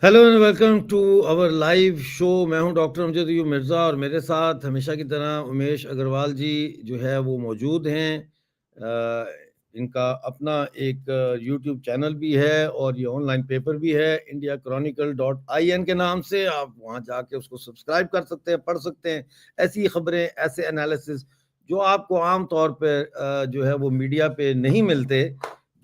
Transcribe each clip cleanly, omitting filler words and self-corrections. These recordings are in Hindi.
Hello and welcome to our live show. मैं हूं डॉक्टर अमजद यूब मिर्ज़ा और मेरे साथ हमेशा की तरह उमेश अग्रवाल जी जो है वो मौजूद हैं। इनका अपना एक यूट्यूब चैनल भी है और ये ऑनलाइन पेपर भी है indiachronicle.in के नाम से। आप वहां जाके उसको सब्सक्राइब कर सकते हैं, पढ़ सकते हैं ऐसी खबरें, ऐसे एनालिसिस जो आपको आम तौर पर जो है वो मीडिया पे नहीं मिलते,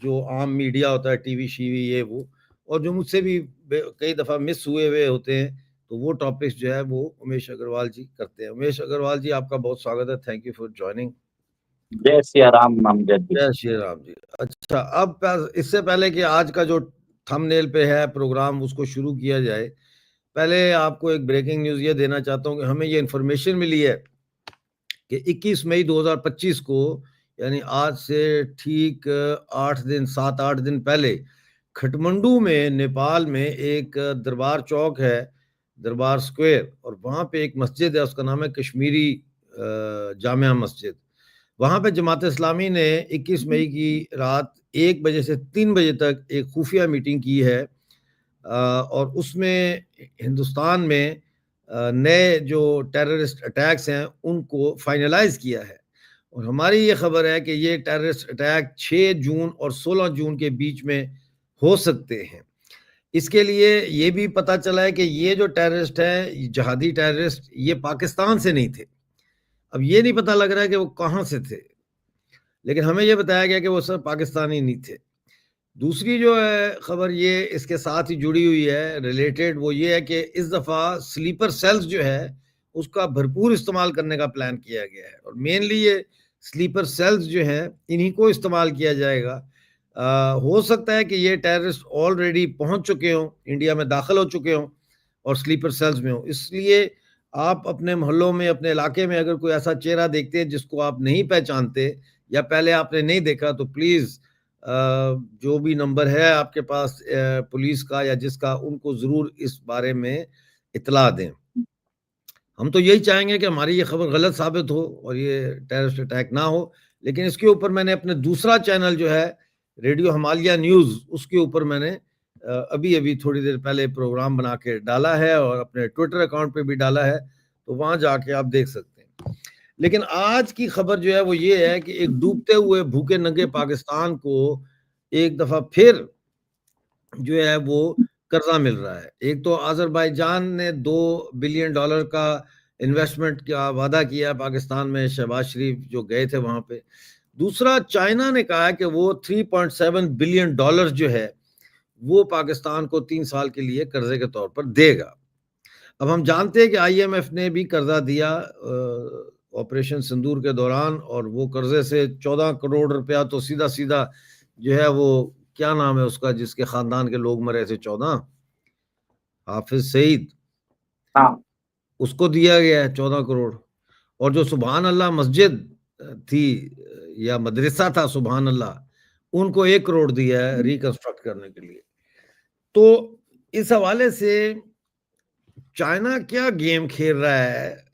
जो आम मीडिया होता है, टीवी शीवी ये वो, और जो मुझसे भी कई दफ़ा मिस हुए हुए होते हैं। तो वो टॉपिक्स जो है वो उमेश अग्रवाल जी करते हैं। उमेश अग्रवाल जी, आपका बहुत स्वागत है। Thank you for joining. जय सिया राम अमजद जी। जय श्री राम जी। अच्छा, अब इससे पहले कि आज का जो थंबनेल पे है प्रोग्राम उसको शुरू किया जाए, पहले आपको एक ब्रेकिंग न्यूज़ ये देना चाहता हूँ कि हमें ये इन्फॉर्मेशन मिली है कि 21 मई 2025 को, यानी आज से ठीक 7-8 दिन पहले, खटमंडू में, नेपाल में एक दरबार चौक है, दरबार स्क्वायर, और वहाँ पे एक मस्जिद है, उसका नाम है कश्मीरी जामिया मस्जिद। वहाँ पे जमात इस्लामी ने 21 मई की रात 1 बजे से 3 बजे तक एक खुफिया मीटिंग की है, और उसमें हिंदुस्तान में नए जो टेररिस्ट अटैक्स हैं उनको फाइनलाइज किया है। और हमारी ये खबर है कि ये टेररिस्ट अटैक 6 जून और 16 जून के बीच में हो सकते हैं। इसके लिए ये भी पता चला है कि ये जो टेररिस्ट हैं, जहादी टेररिस्ट, ये पाकिस्तान से नहीं थे। अब ये नहीं पता लग रहा है कि वो कहाँ से थे, लेकिन हमें ये बताया गया कि वो सब पाकिस्तानी नहीं थे। दूसरी जो है खबर, ये इसके साथ ही जुड़ी हुई है, रिलेटेड, वो ये है कि इस दफ़ा स्लीपर सेल्स जो है उसका भरपूर इस्तेमाल करने का प्लान किया गया है, और मेनली ये स्लीपर सेल्स जो हैं इन्हीं को इस्तेमाल किया जाएगा। हो सकता है कि ये टेररिस्ट ऑलरेडी पहुंच चुके हों, इंडिया में दाखिल हो चुके हों और स्लीपर सेल्स में हों। इसलिए आप अपने मोहल्लों में, अपने इलाके में अगर कोई ऐसा चेहरा देखते हैं जिसको आप नहीं पहचानते या पहले आपने नहीं देखा, तो प्लीज़ जो भी नंबर है आपके पास पुलिस का या जिसका, उनको ज़रूर इस बारे में इत्तला दें। हम तो यही चाहेंगे कि हमारी ये खबर गलत साबित हो और ये टेररिस्ट अटैक ना हो, लेकिन इसके ऊपर मैंने अपने दूसरा चैनल जो है रेडियो हिमालय न्यूज़, उसके ऊपर मैंने अभी अभी थोड़ी देर पहले प्रोग्राम बना के डाला है और अपने ट्विटर अकाउंट पे भी डाला है, तो वहाँ जाके आप देख सकते हैं। लेकिन आज की खबर जो है वो ये है कि एक डूबते हुए भूखे नंगे पाकिस्तान को एक दफ़ा फिर जो है वो कर्जा मिल रहा है। एक तो अज़रबैजान ने $2 बिलियन का इन्वेस्टमेंट का वादा किया पाकिस्तान में, शहबाज शरीफ जो गए थे वहाँ पे। दूसरा, चाइना ने कहा है कि वो $3.7 बिलियन जो है वो पाकिस्तान को 3 साल के लिए कर्जे के तौर पर देगा। अब हम जानते हैं कि आईएमएफ ने भी कर्जा दिया ऑपरेशन सिंदूर के दौरान, और वो कर्जे से 14 करोड़ रुपया तो सीधा सीधा जो है वो, क्या नाम है उसका जिसके खानदान के लोग मरे थे, 14, हाफिज सईद, हाँ, उसको दिया गया है 14 करोड़। और जो सुबहान अल्लाह मस्जिद थी या मदरसा था सुबहान अल्लाह, उनको 1 करोड़ दिया है रिकंस्ट्रक्ट करने के लिए। तो इस हवाले से चाइना क्या गेम खेल रहा है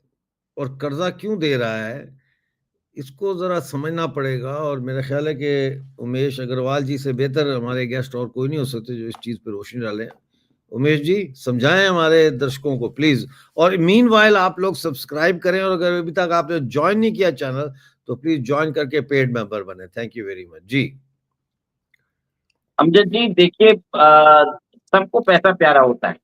और कर्जा क्यों दे रहा है, इसको ज़रा समझना पड़ेगा। और मेरा ख्याल है कि उमेश अग्रवाल जी से बेहतर हमारे गेस्ट और कोई नहीं हो सकते जो इस चीज़ पर रोशनी डालें। उमेश जी, समझाएं हमारे दर्शकों को प्लीज़। और मीनवाइल आप लोग सब्सक्राइब करें, और अगर अभी तक आपने ज्वाइन नहीं किया चैनल, तो प्लीज़ ज्वाइन करके पेड मेंबर बने। थैंक यू वेरी मच जी। अमजद जी देखिए, सबको पैसा प्यारा होता है।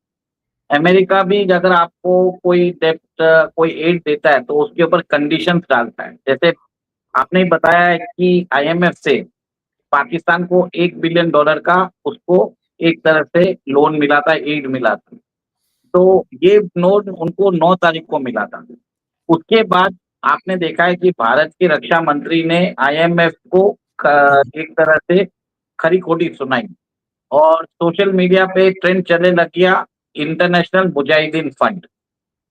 अमेरिका भी अगर आपको कोई डेप्ट, कोई एड देता है तो उसके ऊपर कंडीशंस डालता है। जैसे आपने ही बताया है कि आईएमएफ से पाकिस्तान को $1 बिलियन का उसको एक तरह से लोन मिला था, एड मिला था। तो ये लोन उनको 9 तारीख को मिला था। उसके बाद आपने देखा है कि भारत के रक्षा मंत्री ने आईएमएफ को एक तरह से खरी खोटी सुनाई और सोशल मीडिया पे ट्रेंड चलने लग गया, इंटरनेशनल मुजाहिदीन फंड।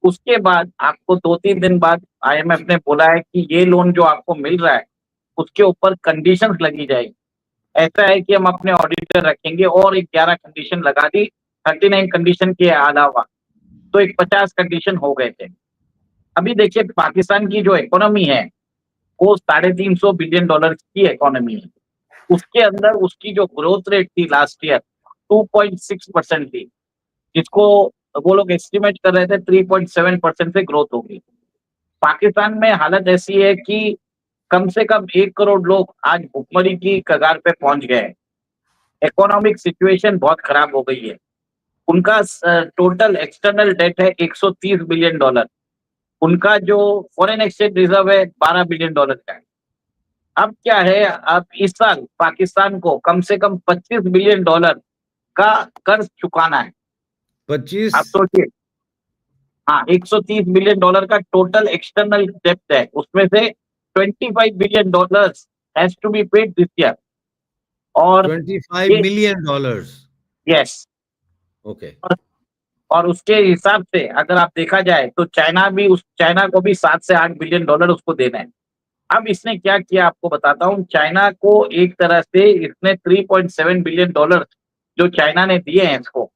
उसके बाद आपको 2-3 दिन बाद आईएमएफ ने बोला है कि ये लोन जो आपको मिल रहा है उसके ऊपर कंडीशंस लगी जाएगी। ऐसा है कि हम अपने ऑडिटर रखेंगे और एक 11 कंडीशन लगा दी, 39 कंडीशन के अलावा, तो एक 50 कंडीशन हो गए थे। अभी देखिए पाकिस्तान की जो इकोनॉमी है वो $350 बिलियन की इकोनॉमी है। उसके अंदर उसकी जो ग्रोथ रेट थी लास्ट ईयर 2.6% थी, जिसको वो लोग एस्टिमेट कर रहे थे 3.7% से ग्रोथ होगी। पाकिस्तान में हालत ऐसी है कि कम से कम 1 करोड़ लोग आज भुखमरी की कगार पे पहुंच गए हैं। इकोनॉमिक सिचुएशन बहुत खराब हो गई है। उनका टोटल एक्सटर्नल डेट है $130 बिलियन। उनका जो फॉरेन एक्सचेंज रिजर्व है $12 बिलियन का है। अब क्या है, अब इस साल पाकिस्तान को कम से कम $25 बिलियन का कर्ज चुकाना है। 25? आप सोचिए, हाँ, $130 बिलियन का टोटल एक्सटर्नल डेप्ट है, उसमें से $25 billion has to be paid this year. और $25 ये, मिलियन? Yes, okay. और उसके हिसाब से अगर आप देखा जाए तो चाइना को भी $7 से $8 बिलियन उसको देना है। अब इसने क्या किया आपको बताता हूँ। चाइना को एक तरह से इसने $3.7 बिलियन जो चाइना ने दिए हैं इसको,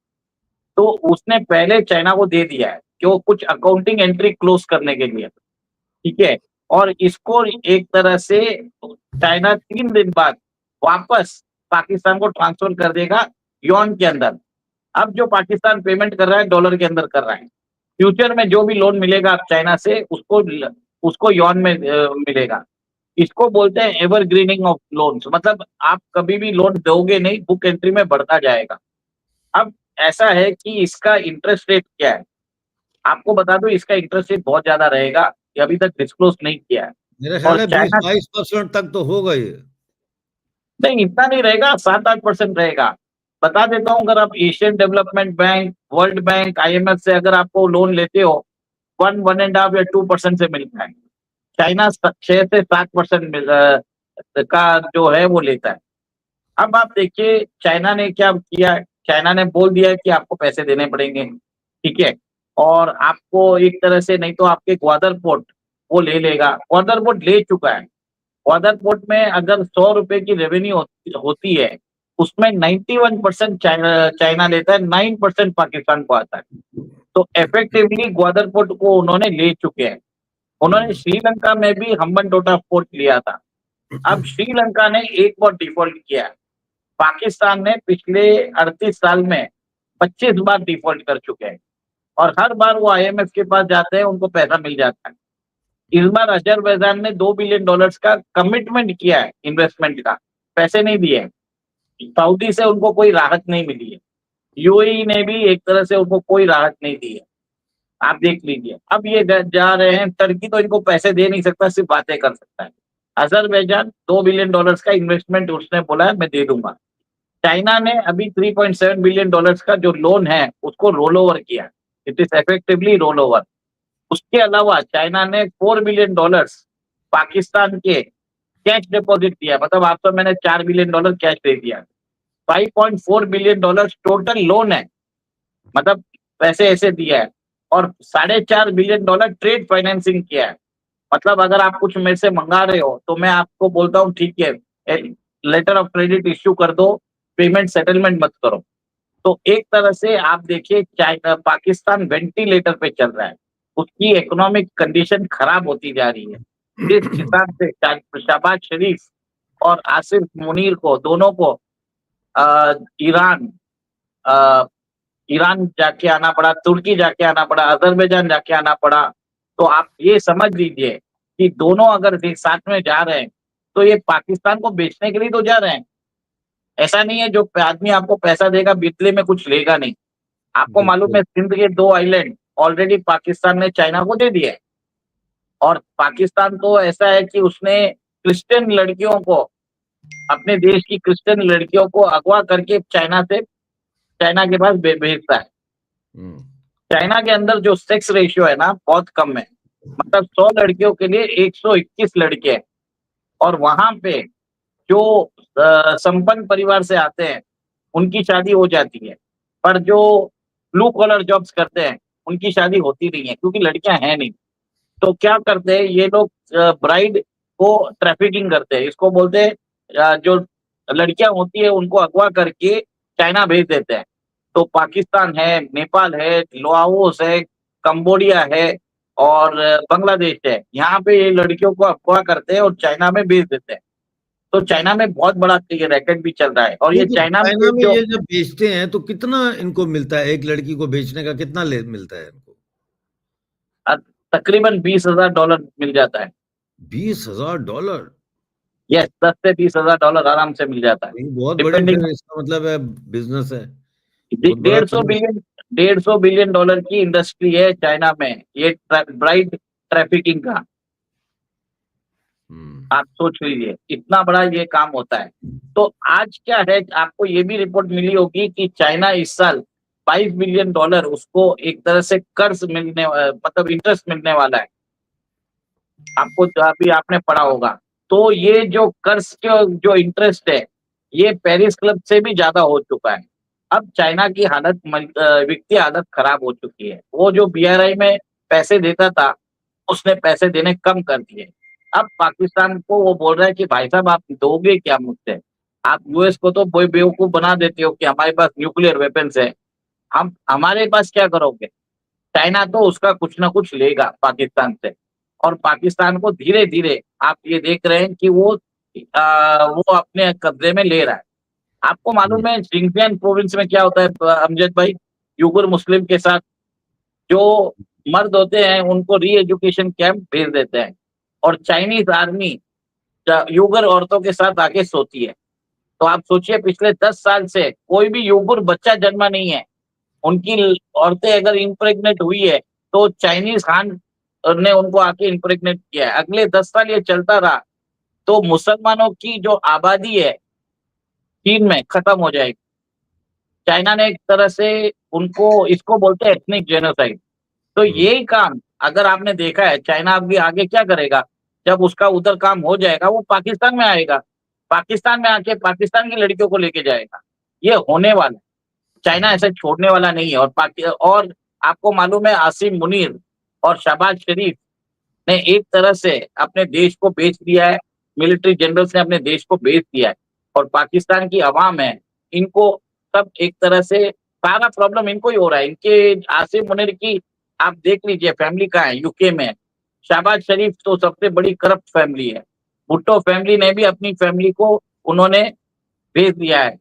तो उसने पहले चाइना को दे दिया है कि वो कुछ अकाउंटिंग एंट्री क्लोज करने के लिए, ठीक है। और इसको एक तरह से चाइना 3 दिन बाद वापस पाकिस्तान को ट्रांसफर कर देगा युआन के अंदर। अब जो पाकिस्तान पेमेंट कर रहा है डॉलर के अंदर कर रहा है। फ्यूचर में जो भी लोन मिलेगा आप चाइना से उसको युआन में मिलेगा। इसको बोलते हैं एवरग्रीनिंग ऑफ लोन्स, मतलब आप कभी भी लोन दोगे नहीं, बुक एंट्री में बढ़ता जाएगा। अब ऐसा है कि इसका इंटरेस्ट रेट क्या है, आपको बता दूं, इसका इंटरेस्ट रेट बहुत ज्यादा रहेगा, ये अभी तक डिस्क्लोज नहीं किया है। मेरा ख्याल और है चाइना 20-22% तक तो होगा ये। नहीं, इतना नहीं रहेगा, 7-8% रहेगा। बता देता हूँ, अगर आप Asian development bank, world bank, IMF से अगर आपको लोन लेते हो 1.5 या 2% से मिलता है। चाइना 6 से 7% का जो है वो लेता है। अब आप देखिए चाइना ने क्या किया है। चाइना ने बोल दिया है कि आपको पैसे देने पड़ेंगे, ठीक है। और आपको एक तरह से, नहीं तो आपके ग्वादर पोर्ट वो ले लेगा। ग्वादर पोर्ट ले चुका है। ग्वादर पोर्ट में अगर ₹100 की रेवेन्यू होती है, उसमें 91% चाइना लेता है, 9% पाकिस्तान को आता है। तो इफेक्टिवली ग्वादर पोर्ट को उन्होंने ले चुके हैं। उन्होंने श्रीलंका में भी हम्बनटोटा पोर्ट लिया था। अब श्रीलंका ने एक बार डिफॉल्ट किया है। पाकिस्तान ने पिछले 38 साल में 25 बार डिफॉल्ट कर चुके हैं, और हर बार वो IMF के पास जाते हैं, उनको पैसा मिल जाता है। इस बार अजरबैजान ने $2 बिलियन का कमिटमेंट किया है इन्वेस्टमेंट का, पैसे नहीं दिए। सऊदी से उनको कोई राहत नहीं मिली है। UAE ने भी एक तरह से उनको कोई राहत नहीं दी है। आप देख लीजिए, अब ये जा रहे हैं। टर्की तो इनको पैसे दे नहीं सकता, सिर्फ बातें कर सकता है। अजरबैजान $2 बिलियन का इन्वेस्टमेंट उसने बोला है मैं दे दूंगा। चाइना ने अभी $3.7 बिलियन का जो लोन है उसको रोल ओवर किया। It is effectively roll over. उसके अलावा चाइना ने $4 बिलियन पाकिस्तान के कैश डिपॉजिट दिया, मतलब आपको मैंने $4 बिलियन कैश दे दिया। $5.4 बिलियन टोटल लोन है, मतलब पैसे ऐसे दिया है। और $4.5 बिलियन ट्रेड फाइनेंसिंग किया है। मतलब अगर आप कुछ मेरे से मंगा रहे हो तो मैं आपको बोलता हूँ ठीक है, लेटर ऑफ क्रेडिट इश्यू कर दो, पेमेंट सेटलमेंट मत करो। तो एक तरह से आप देखिए चाइना, पाकिस्तान वेंटिलेटर पे चल रहा है। उसकी इकोनॉमिक कंडीशन खराब होती जा रही है। जिस हिसाब से शहबाज शरीफ और आसिफ मुनीर को, दोनों को अ, ईरान अ, ईरान जाके आना पड़ा, तुर्की जाके आना पड़ा, अजरबैजान जाके आना पड़ा। तो आप ये समझ लीजिए कि दोनों अगर एक साथ में जा रहे हैं तो ये पाकिस्तान को बेचने के लिए तो जा रहे हैं। ऐसा नहीं है जो आदमी आपको पैसा देगा बदले में कुछ लेगा नहीं। आपको मालूम बिल्कुल। है सिंध के 2 आइलैंड ऑलरेडी पाकिस्तान ने चाइना को दे दिए हैं। और पाकिस्तान तो ऐसा है कि उसने क्रिश्चियन लड़कियों को, अपने देश की क्रिश्चियन लड़कियों को अगवा करके चाइना के पास भेजता है। हम्म। चाइना के अंदर जो सेक्स रेशियो है ना बहुत कम है, मतलब 100 लड़कियों के लिए 121 लड़के हैं। और वहां पे जो संपन्न परिवार से आते हैं उनकी शादी हो जाती है, पर जो ब्लू कॉलर जॉब्स करते हैं उनकी शादी होती नहीं है, क्योंकि लड़कियां हैं नहीं। तो क्या करते हैं ये लोग, ब्राइड को ट्रैफिकिंग करते हैं, इसको बोलते हैं, जो लड़कियां होती है उनको अगवा करके चाइना भेज देते हैं। तो पाकिस्तान है, नेपाल है, लाओस है, कंबोडिया है, और बांग्लादेश है, यहाँ पे ये लड़कियों को अगवा करते हैं और चाइना में भेज देते हैं। तो चाइना में बहुत बड़ा ये रैकेट भी चल रहा है। और ये तो चाइना में चाइना में जो ये जब बेचते हैं तो कितना इनको मिलता है, एक लड़की को बेचने का कितना मिलता है इनको? तकरीबन $20,000 मिल जाता है। $20,000? यस, $10 से $20,000 आराम से मिल जाता है, ये बहुत बड़ी, डिपेंडिंग। फिर इसका मतलब है बिजनेस है, बहुत बड़ा डेढ़ सौ बिजनेस। बिलियन $150 बिलियन की इंडस्ट्री है चाइना में, ये ब्राइड ट्रैफिकिंग का। आप सोच लीजिए इतना बड़ा ये काम होता है। तो आज क्या है, आपको ये भी रिपोर्ट मिली होगी कि चाइना इस साल $22 बिलियन उसको एक तरह से कर्ज मिलने, मतलब इंटरेस्ट मिलने वाला है। आपको जो अभी आपने पढ़ा होगा, तो ये जो कर्ज के जो इंटरेस्ट है, ये पेरिस क्लब से भी ज्यादा हो चुका है। अब चाइना की हालत वित्तीय हालत खराब हो चुकी है। वो जो बीआरआई में पैसे देता था, उसने पैसे देने कम कर दिए। अब पाकिस्तान को वो बोल रहा है कि भाई साहब आप दोगे क्या मुझसे? आप यूएस को तो बेवकूफ बना देते हो कि हमारे पास न्यूक्लियर वेपन्स है, हम हमारे पास क्या करोगे? चाइना तो उसका कुछ ना कुछ लेगा पाकिस्तान से। और पाकिस्तान को धीरे धीरे आप ये देख रहे हैं कि वो अपने कब्जे में ले रहा है। आपको मालूम है जिंगजियांग प्रोविंस में क्या होता है अमजद भाई? यूगर मुस्लिम के साथ जो मर्द होते हैं उनको री एजुकेशन कैंप भेज देते हैं, और चाइनीज आर्मी यूगर औरतों के साथ आके सोती है। तो आप सोचिए पिछले 10 साल से कोई भी यूगर बच्चा जन्मा नहीं है। उनकी औरतें अगर इम्प्रेग्नेट हुई है तो चाइनीज खान ने उनको आके इम्प्रेग्नेट किया है। अगले 10 साल ये चलता रहा तो मुसलमानों की जो आबादी है चीन में खत्म हो जाएगी। चाइना ने एक तरह से उनको, इसको बोलते हैं एथनिक जेनोसाइड। तो यही काम अगर आपने देखा है, चाइना अभी आगे क्या करेगा? जब उसका उधर काम हो जाएगा वो पाकिस्तान में आएगा, पाकिस्तान में आके पाकिस्तान की लड़कियों को लेके जाएगा। ये होने वाला है, चाइना ऐसे छोड़ने वाला नहीं है। और आपको मालूम है आसिम मुनीर और शहबाज शरीफ ने एक तरह से अपने देश को बेच दिया है, मिलिट्री जनरल्स ने अपने देश को बेच दिया है। और पाकिस्तान की आवाम है, इनको सब एक तरह से सारा प्रॉब्लम इनको ही हो रहा है। इनके आसिम मुनीर की आप देख लीजिए फैमिली कहाँ है, यूके में है। शहबाज शरीफ तो सबसे बड़ी करप्ट फैमिली है। भुट्टो फैमिली ने भी अपनी फैमिली को उन्होंने भेज दिया है,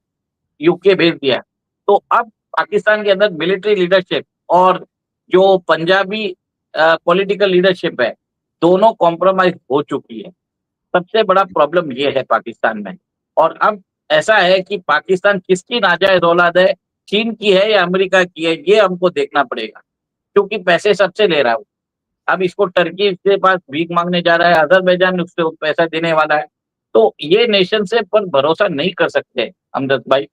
यूके भेज दिया है। तो अब पाकिस्तान के अंदर मिलिट्री लीडरशिप और जो पंजाबी पॉलिटिकल लीडरशिप है, दोनों कॉम्प्रोमाइज हो चुकी है। सबसे बड़ा प्रॉब्लम ये है पाकिस्तान में। और अब ऐसा है कि पाकिस्तान किसकी नाजायज औलाद है, चीन की है या अमेरिका की है, ये हमको देखना पड़ेगा, क्योंकि पैसे सबसे ले रहा है वो। अब इसको टर्की के पास भीख मांगने जा रहा है, अजरबैजान उससे पैसा देने वाला है। तो ये नेशन से पर भरोसा नहीं कर सकते अमजद भाई।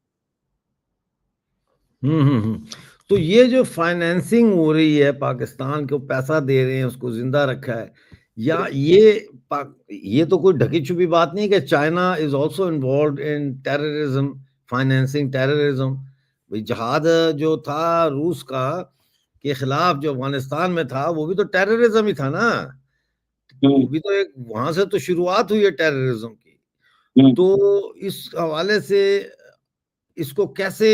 तो ये जो फाइनेंसिंग हो रही है, पाकिस्तान को पैसा दे रहे हैं, उसको जिंदा रखा है, या ये तो कोई ढकी छुपी बात नहीं कि China is also involve in terrorism, financing terrorism. भाई जहाद जो था रूस का के खिलाफ जो अफगानिस्तान में था, वो भी तो टेररिज्म ही था ना। वो भी तो एक वहां से तो शुरुआत हुई है टेररिज्म की। तो इस हवाले से इसको कैसे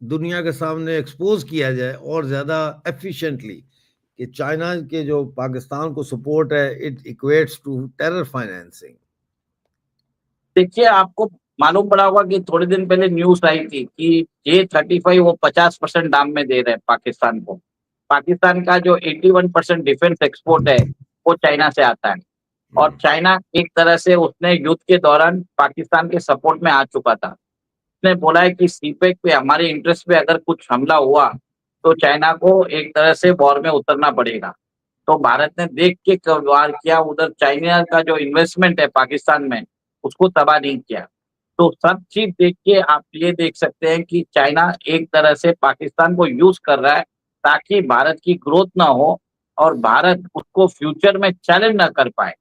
दुनिया के सामने एक्सपोज किया जाए और ज्यादा एफिशिएंटली, कि चाइना के जो पाकिस्तान को सपोर्ट है it equates to terror financing. देखिए आपको मालूम पड़ा होगा कि थोड़े दिन पहले न्यूज आई थी कि J-35 वो 50% दाम में दे रहे हैं पाकिस्तान को। पाकिस्तान का जो 81% डिफेंस एक्सपोर्ट है वो चाइना से आता है। और चाइना एक तरह से उसने युद्ध के दौरान पाकिस्तान के सपोर्ट में आ चुका था। उसने बोला है कि सीपेक पे हमारे इंटरेस्ट पे अगर कुछ हमला हुआ तो चाइना को एक तरह से वॉर में उतरना पड़ेगा। तो भारत ने देख के वार किया, उधर चाइना का जो इन्वेस्टमेंट है पाकिस्तान में उसको तबाह नहीं किया। तो सब चीज देख के आप ये देख सकते हैं कि चाइना एक तरह से पाकिस्तान को यूज कर रहा है ताकि भारत की ग्रोथ ना हो और भारत उसको फ्यूचर में चैलेंज ना कर पाए।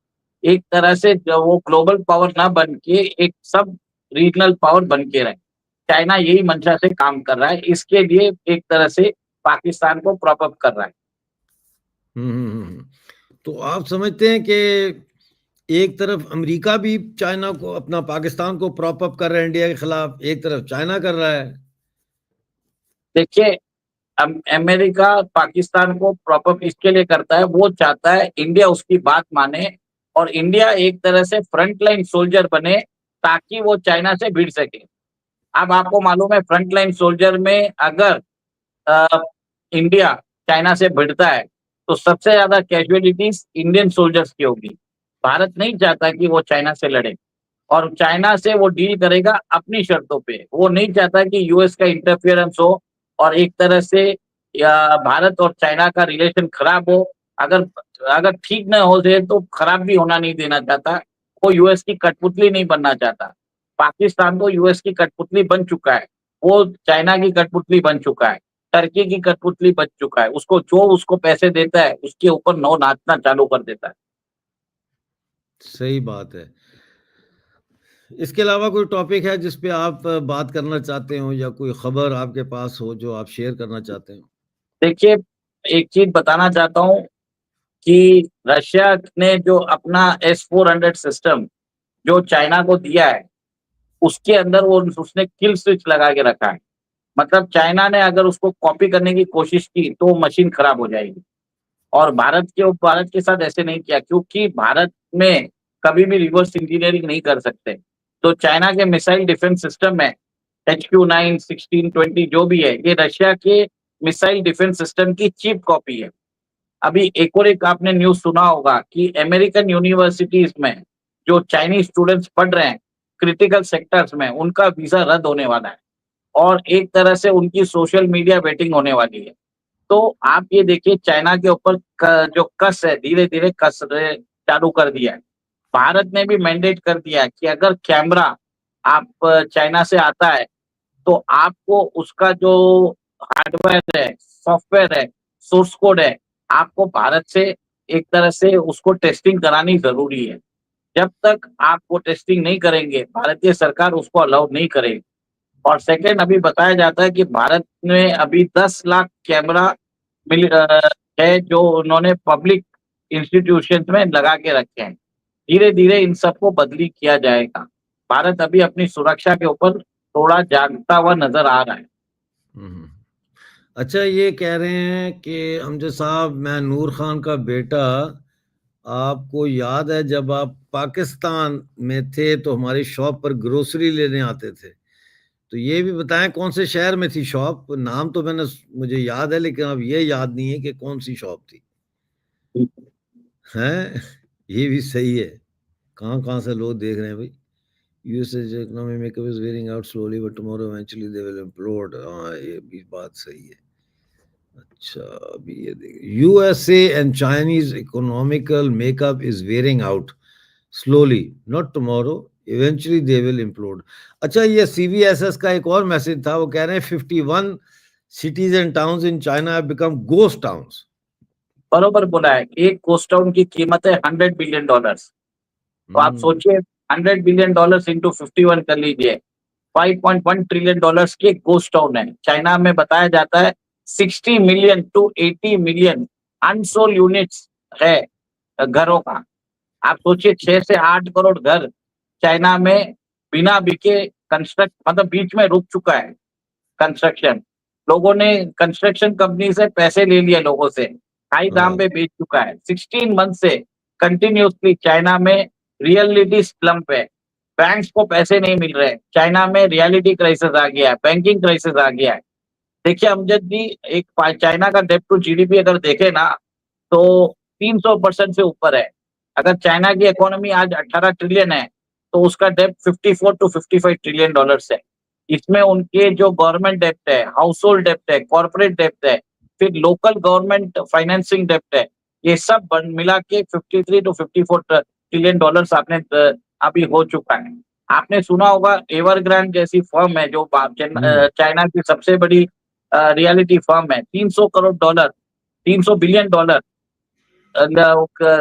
एक तरह से जो वो ग्लोबल पावर ना बन के एक सब रीजनल पावर बन के रहे। चाइना यही मंशा से काम कर रहा है, इसके लिए एक तरह से पाकिस्तान को प्रॉप अप कर रहा है। तो आप समझते हैं कि एक तरफ अमेरिका भी चाइना को, अपना पाकिस्तान को प्रॉप अप कर रहा है इंडिया के खिलाफ, एक तरफ चाइना कर रहा है? देखिए अमेरिका पाकिस्तान को प्रॉप अप इसके लिए करता है, वो चाहता है इंडिया उसकी बात माने और इंडिया एक तरह से फ्रंट लाइन सोल्जर बने ताकि वो चाइना से भिड़ सके। अब आपको मालूम है फ्रंट लाइन सोल्जर में अगर इंडिया चाइना से भिड़ता है तो सबसे ज्यादा कैजुअलिटीज इंडियन सोल्जर्स की होगी। भारत नहीं चाहता कि वो चाइना से लड़े और चाइना से वो डील करेगा अपनी शर्तों पे। वो नहीं चाहता कि यूएस का इंटरफियरेंस हो और एक तरह से या भारत और चाइना का रिलेशन खराब हो। अगर अगर ठीक न हो जाए तो खराब भी होना नहीं देना चाहता। वो यूएस की कठपुतली नहीं बनना चाहता। पाकिस्तान तो यूएस की कठपुतली बन चुका है, वो चाइना की कठपुतली बन चुका है, टर्की की कठपुतली बन चुका है। उसको जो उसको पैसे देता है उसके ऊपर नौ नाचना चालू कर देता है। सही बात है। इसके अलावा कोई टॉपिक है जिस पे आप बात करना चाहते हो या कोई खबर आपके पास हो जो आप शेयर करना चाहते हो? देखिए, एक चीज बताना चाहता हूँ कि रशिया ने जो अपना S-400 सिस्टम जो चाइना को दिया है, उसके अंदर वो उसने किल स्विच लगा के रखा है। मतलब चाइना ने अगर उसको कॉपी करने की कोशिश की तो मशीन खराब हो जाएगी। और भारत के साथ ऐसे नहीं किया क्योंकि भारत में कभी भी रिवर्स इंजीनियरिंग नहीं कर सकते। तो चाइना के मिसाइल डिफेंस सिस्टम में HQ-9, 16, 20 जो भी है, ये रशिया के मिसाइल डिफेंस सिस्टम की चीप कॉपी है। अभी एक और एक आपने न्यूज़ सुना होगा कि अमेरिकन यूनिवर्सिटीज़ में जो चाइनीज़ स्टूडेंट्स पढ़ रहे हैं, क्रिटिकल सेक्टर्स में, उनका वीज़ा रद्द होने वाला है और एक तरह से उनकी सोशल मीडिया बेटिंग होने वाली है। तो आप ये देखिए चाइना के ऊपर जो कस है धीरे-धीरे कस चालू कर दिया है। भारत ने भी मैंडेट कर दिया है कि अगर कैमरा आप चाइना से आता है तो आपको उसका जो हार्डवेयर है, सॉफ्टवेयर है, सोर्स कोड है, आपको भारत से एक तरह से उसको टेस्टिंग करानी ज़रूरी है। जब तक आप वो टेस्टिंग नहीं करेंगे, भारतीय सरकार उसको अलाउ नहीं करेगी। और सेकंड अभी बताया जाता है कि भारत में अभी 10 लाख कैमरा है जो उन्होंने पब्लिक इंस्टीट्यूशंस में लगा के रखे हैं। धीरे-धीरे इन सबको बदली किया जाएगा। भारत अभी अपनी सुरक्षा के ऊपर थोड़ा जागता हुआ नज़र आ रहा है। हम्म। अच्छा, ये कह रहे हैं कि हमजा साहब, मैं नूर खान का बेटा, आपको याद है जब आप पाकिस्तान में थे तो हमारी शॉप पर ग्रोसरी लेने आते थे? तो ये भी बताएं कौन से शहर में थी शॉप? नाम तो मुझे याद है, लेकिन अब ये याद नहीं है कि कौन सी शॉप थी। हैं? ये भी सही है। कहाँ कहाँ से लोग देख रहे हैं भाई। USS economy makeup is wearing out slowly but tomorrow eventually they will implode. हाँ, ये भी बात सही है। अच्छा, अभी ये देखिए, USA and Chinese economical makeup is wearing out slowly, not tomorrow, eventually they will implode. अच्छा, ये सीवीएसएस का एक और मैसेज था, वो कह रहे हैं 51 cities and towns in China have become ghost towns. बरोबर बोला है। एक गोस्ट टाउन की कीमत है $100 बिलियन। तो आप सोचिए $100 बिलियन इंटू 51 कर लीजिए, $5.1 ट्रिलियन के गोस्ट टाउन है। चाइना में बताया जाता है 60 million to 80 million unsold units है घरों का। आप सोचिए 6 से 8 करोड़ घर चाइना में बिना बिके कंस्ट्रक्ट मतलब बीच में रुक चुका है कंस्ट्रक्शन। लोगों ने कंस्ट्रक्शन कंपनी से पैसे ले लिए लोगों से, हाई दाम पे बेच चुका है। 16 मंथ से कंटिन्यूअसली चाइना में रियलिटी स्लम्प है। बैंक्स को पैसे नहीं मिल रहे। चाइना में रियलिटी क्राइसिस आ गया है, बैंकिंग क्राइसिस आ गया है। देखिए अमजद जी, चाइना का डेब्ट टू जीडीपी अगर देखे ना तो 300% से ऊपर है। अगर चाइना की इकोनॉमी आज 18 ट्रिलियन है तो उसका डेब्ट 54 टू 55 ट्रिलियन डॉलर्स है। इसमें उनके जो गवर्नमेंट डेब्ट है, हाउस होल्ड डेब्ट है, कॉर्पोरेट डेब्ट है, फिर लोकल गवर्नमेंट फाइनेंसिंग डेब्ट है, ये सब मिला के 53 टू 54 ट्रिलियन डॉलर्स आपने अभी हो चुका है। आपने सुना होगा एवरग्रांड जैसी फर्म है जो चाइना की सबसे बड़ी रियलिटी फर्म है, $300 बिलियन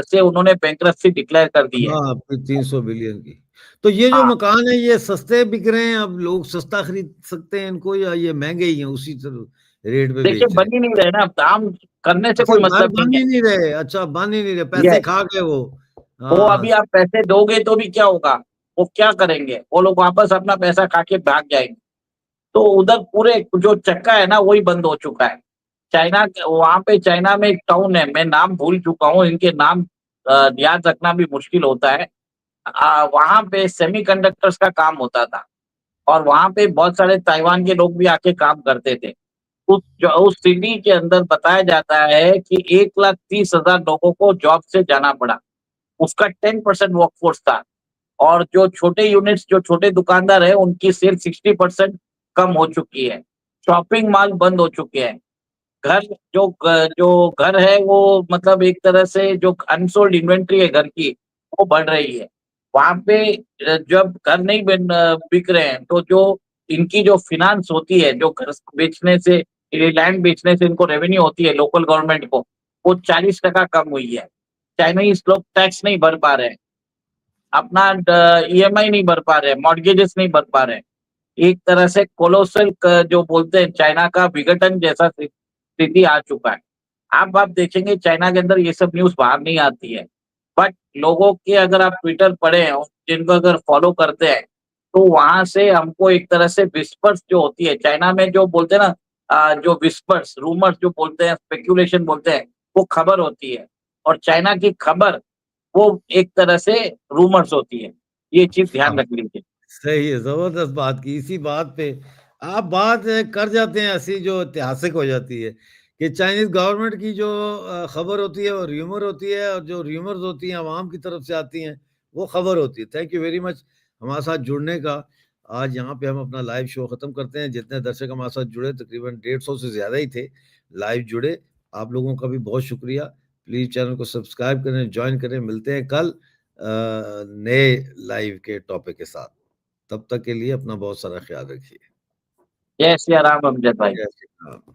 से उन्होंने बैंकरप्सी डिक्लेयर कर दी है। हाँ, 300 बिलियन की। तो ये जो हाँ, मकान है ये सस्ते बिक रहे हैं, अब लोग सस्ता खरीद सकते हैं इनको, या ये महंगे ही हैं उसी तरह रेट पे देखिए बेच रहे हैं? बन ही नहीं रहे ना, दाम करने से अच्छा, कोई घर मतलब नहीं बन है। ही नहीं रहे। अच्छा, बन ही नहीं रहे, ये पैसे खा गए वो। वो हाँ। अभी आप पैसे दोगे तो भी क्या होगा, वो क्या करेंगे, वो लोग वापस अपना पैसा खा के भाग जाएंगे। तो उधर पूरे जो चक्का है ना वही बंद हो चुका है। वहां पे चाइना में एक टाउन है, मैं नाम भूल चुका हूँ, इनके नाम याद रखना भी मुश्किल होता है। वहां पे सेमीकंडक्टर्स का काम होता था और वहां पे बहुत सारे ताइवान के लोग भी आके काम करते थे। उस सिटी के अंदर बताया जाता है कि 1,30,000 लोगों को जॉब से जाना पड़ा। उसका 10% वर्कफोर्स था और जो छोटे यूनिट्स, जो छोटे दुकानदार है, उनकी सेल 60% कम हो चुकी है। शॉपिंग मॉल बंद हो चुके हैं। घर जो घर है वो मतलब एक तरह से जो अनसोल्ड इन्वेंट्री है घर की, वो बढ़ रही है। वहां पे जब घर नहीं बिक रहे हैं तो जो इनकी जो फिनांस होती है, जो घर बेचने से, लैंड बेचने से इनको रेवेन्यू होती है लोकल गवर्नमेंट को, वो 40% कम हुई है। चाइनीज लोग टैक्स नहीं भर पा रहे हैं, अपना ईएमआई नहीं भर पा रहे हैं, मॉर्गेजेस नहीं भर पा रहे हैं। एक तरह से कोलोसल जो बोलते हैं, चाइना का विघटन जैसा स्थिति आ चुका है। आप देखेंगे चाइना के अंदर ये सब न्यूज़ बाहर नहीं आती है, बट लोगों के अगर आप ट्विटर पढ़े हैं, जिनको अगर फॉलो करते हैं, तो वहां से हमको एक तरह से विस्पर्स जो होती है चाइना में, जो बोलते हैं ना, जो विस्पर्स, रूमर्स जो बोलते हैं, स्पेक्यूलेशन बोलते हैं, वो खबर होती है। और चाइना की खबर वो एक तरह से रूमर्स होती है। ये चीज ध्यान हाँ, रख लीजिए। सही है, जबरदस्त बात की। इसी बात पे आप बात कर जाते हैं ऐसी जो ऐतिहासिक हो जाती है कि चाइनीज गवर्नमेंट की जो खबर होती है वो र्यूमर होती है, और जो र्यूमर्स होती हैं आवाम की तरफ से आती हैं वो खबर होती है। थैंक यू वेरी मच हमारे साथ जुड़ने का। आज यहाँ पे हम अपना लाइव शो खत्म करते हैं। जितने दर्शक हमारे साथ जुड़े, तकरीबन 150 से ज्यादा ही थे लाइव जुड़े, आप लोगों का भी बहुत शुक्रिया। प्लीज चैनल को सब्सक्राइब करें, ज्वाइन करें। मिलते हैं कल नए लाइव के टॉपिक के साथ। तब तक के लिए अपना बहुत सारा ख्याल रखिए। जय सिया राम अमजद भाई। जय श्री राम।